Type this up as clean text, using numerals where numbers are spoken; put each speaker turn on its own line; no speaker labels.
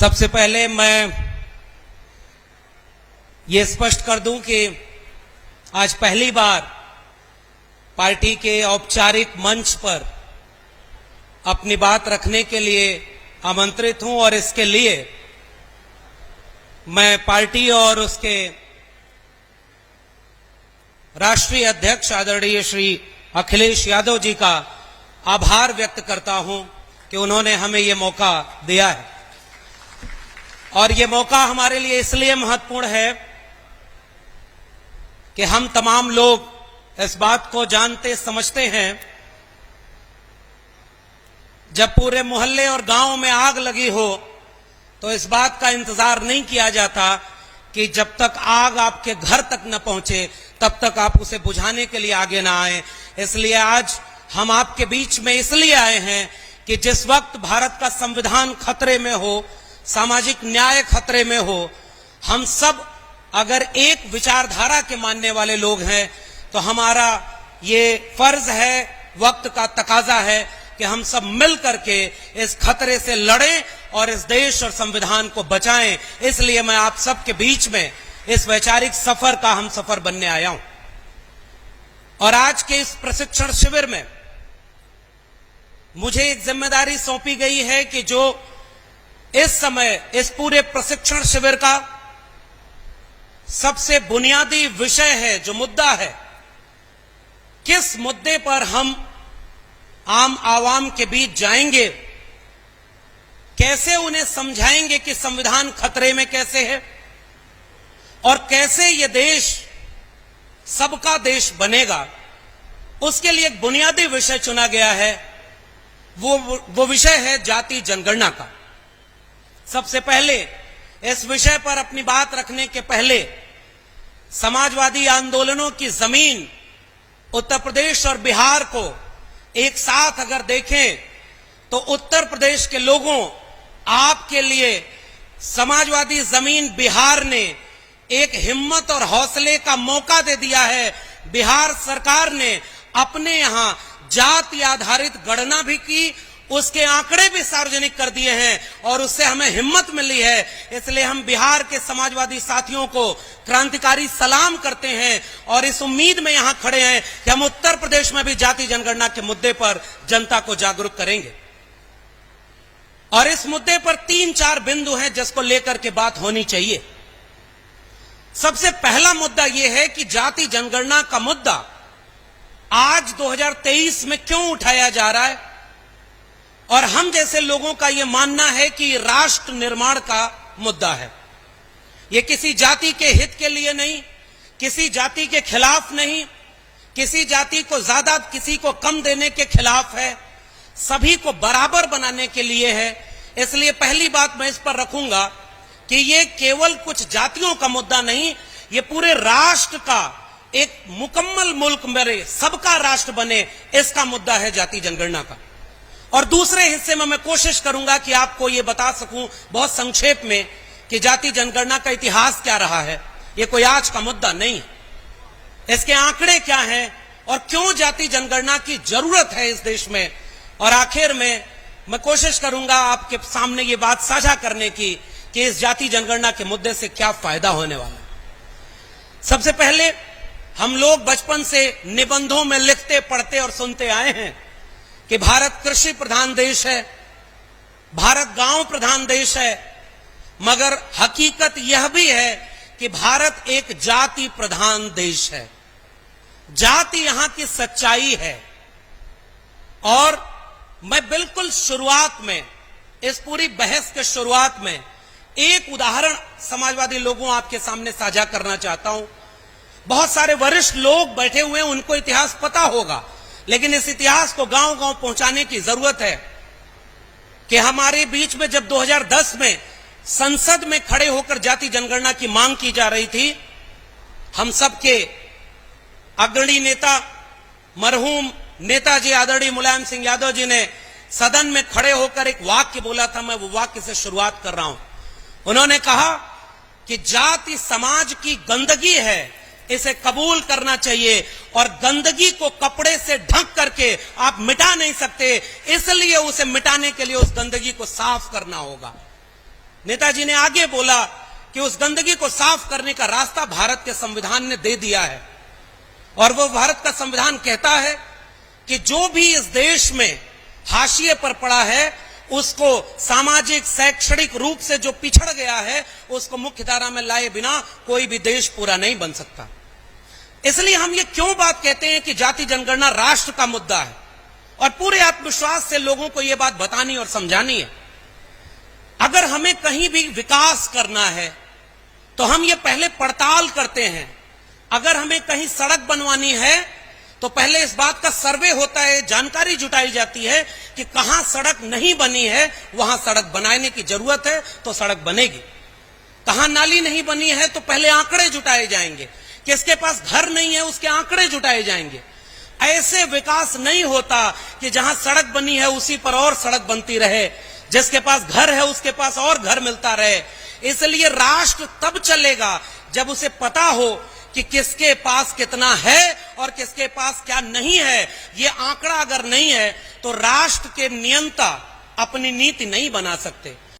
सबसे पहले मैं ये स्पष्ट कर दूं कि आज पहली बार पार्टी के औपचारिक मंच पर अपनी बात रखने के लिए आमंत्रित हूं और इसके लिए मैं पार्टी और उसके राष्ट्रीय अध्यक्ष आदरणीय श्री अखिलेश यादव जी का आभार व्यक्त करता हूं कि उन्होंने हमें ये मौका दिया है। और ये मौका हमारे लिए इसलिए महत्वपूर्ण है कि हम तमाम लोग इस बात को जानते समझते हैं, जब पूरे मोहल्ले और गांव में आग लगी हो तो इस बात का इंतजार नहीं किया जाता कि जब तक आग आपके घर तक न पहुंचे तब तक आप उसे बुझाने के लिए आगे ना आए। इसलिए आज हम आपके बीच में इसलिए आए हैं कि जिस वक्त भारत का संविधान खतरे में हो, सामाजिक न्याय खतरे में हो, हम सब अगर एक विचारधारा के मानने वाले लोग हैं तो हमारा ये फर्ज है, वक्त का तकाजा है कि हम सब मिल करके इस खतरे से लड़ें और इस देश और संविधान को बचाएं। इसलिए मैं आप सबके बीच में इस वैचारिक सफर का हम सफर बनने आया हूं। और आज के इस प्रशिक्षण शिविर में मुझे एक जिम्मेदारी सौंपी गई है कि जो इस समय इस पूरे प्रशिक्षण शिविर का सबसे बुनियादी विषय है, जो मुद्दा है, किस मुद्दे पर हम आम आवाम के बीच जाएंगे, कैसे उन्हें समझाएंगे कि संविधान खतरे में कैसे है और कैसे यह देश सबका देश बनेगा, उसके लिए एक बुनियादी विषय चुना गया है। वो विषय है जाति जनगणना का। सबसे पहले इस विषय पर अपनी बात रखने के पहले समाजवादी आंदोलनों की जमीन उत्तर प्रदेश और बिहार को एक साथ अगर देखें तो उत्तर प्रदेश के लोगों, आपके लिए समाजवादी जमीन बिहार ने एक हिम्मत और हौसले का मौका दे दिया है। बिहार सरकार ने अपने यहां जाति आधारित गणना भी की, उसके आंकड़े भी सार्वजनिक कर दिए हैं और उससे हमें हिम्मत मिली है। इसलिए हम बिहार के समाजवादी साथियों को क्रांतिकारी सलाम करते हैं और इस उम्मीद में यहां खड़े हैं कि हम उत्तर प्रदेश में भी जाति जनगणना के मुद्दे पर जनता को जागरूक करेंगे। और इस मुद्दे पर 3-4 बिंदु हैं जिसको लेकर के बात होनी चाहिए। सबसे पहला मुद्दा यह है कि जाति जनगणना का मुद्दा आज 2023 में क्यों उठाया जा रहा है, और हम जैसे लोगों का यह मानना है कि राष्ट्र निर्माण का मुद्दा है। यह किसी जाति के हित के लिए नहीं, किसी जाति के खिलाफ नहीं, किसी जाति को ज्यादा किसी को कम देने के खिलाफ है, सभी को बराबर बनाने के लिए है। इसलिए पहली बात मैं इस पर रखूंगा कि यह केवल कुछ जातियों का मुद्दा नहीं, यह पूरे राष्ट्र का, एक मुकम्मल मुल्क मेरे सबका राष्ट्र बने, इसका मुद्दा है जाति जनगणना का। और दूसरे हिस्से में मैं कोशिश करूंगा कि आपको यह बता सकूं बहुत संक्षेप में कि जाति जनगणना का इतिहास क्या रहा है। यह कोई आज का मुद्दा नहीं है, इसके आंकड़े क्या हैं और क्यों जाति जनगणना की जरूरत है इस देश में। और आखिर में मैं कोशिश करूंगा आपके सामने ये बात साझा करने की कि इस जाति जनगणना के मुद्दे से क्या फायदा होने वाला है। सबसे पहले हम लोग बचपन से निबंधों में लिखते पढ़ते और सुनते आए हैं कि भारत कृषि प्रधान देश है, भारत गांव प्रधान देश है, मगर हकीकत यह भी है कि भारत एक जाति प्रधान देश है। जाति यहां की सच्चाई है। और मैं बिल्कुल शुरुआत में, इस पूरी बहस के शुरुआत में एक उदाहरण समाजवादी लोगों आपके सामने साझा करना चाहता हूं। बहुत सारे वरिष्ठ लोग बैठे हुए हैं, उनको इतिहास पता होगा, लेकिन इस इतिहास को गांव गांव पहुंचाने की जरूरत है कि हमारे बीच में जब 2010 में संसद में खड़े होकर जाति जनगणना की मांग की जा रही थी, हम सबके अग्रणी नेता मरहूम नेताजी आदरणीय मुलायम सिंह यादव जी ने सदन में खड़े होकर एक वाक्य बोला था। मैं वो वाक्य से शुरुआत कर रहा हूं। उन्होंने कहा कि जाति समाज की गंदगी है, इसे कबूल करना चाहिए और गंदगी को कपड़े से ढक करके आप मिटा नहीं सकते, इसलिए उसे मिटाने के लिए उस गंदगी को साफ करना होगा। नेताजी ने आगे बोला कि उस गंदगी को साफ करने का रास्ता भारत के संविधान ने दे दिया है। और वो भारत का संविधान कहता है कि जो भी इस देश में हाशिए पर पड़ा है, उसको सामाजिक शैक्षणिक रूप से जो पिछड़ गया है, उसको मुख्य धारा में लाए बिना कोई भी देश पूरा नहीं बन सकता। इसलिए हम ये क्यों बात कहते हैं कि जाति जनगणना राष्ट्र का मुद्दा है, और पूरे आत्मविश्वास से लोगों को यह बात बतानी और समझानी है। अगर हमें कहीं भी विकास करना है तो हम ये पहले पड़ताल करते हैं। अगर हमें कहीं सड़क बनवानी है तो पहले इस बात का सर्वे होता है, जानकारी जुटाई जाती है कि कहां सड़क नहीं बनी है, वहां सड़क बनाने की जरूरत है तो सड़क बनेगी। कहां नाली नहीं बनी है तो पहले आंकड़े जुटाए जाएंगे, किसके पास घर नहीं है उसके आंकड़े जुटाए जाएंगे। ऐसे विकास नहीं होता कि जहां सड़क बनी है उसी पर और सड़क बनती रहे, जिसके पास घर है उसके पास और घर मिलता रहे। इसलिए राष्ट्र तब चलेगा जब उसे पता हो कि किसके पास कितना है और किसके पास क्या नहीं है। ये आंकड़ा अगर नहीं है तो राष्ट्र के नियंता अपनी नीति नहीं बना सकते।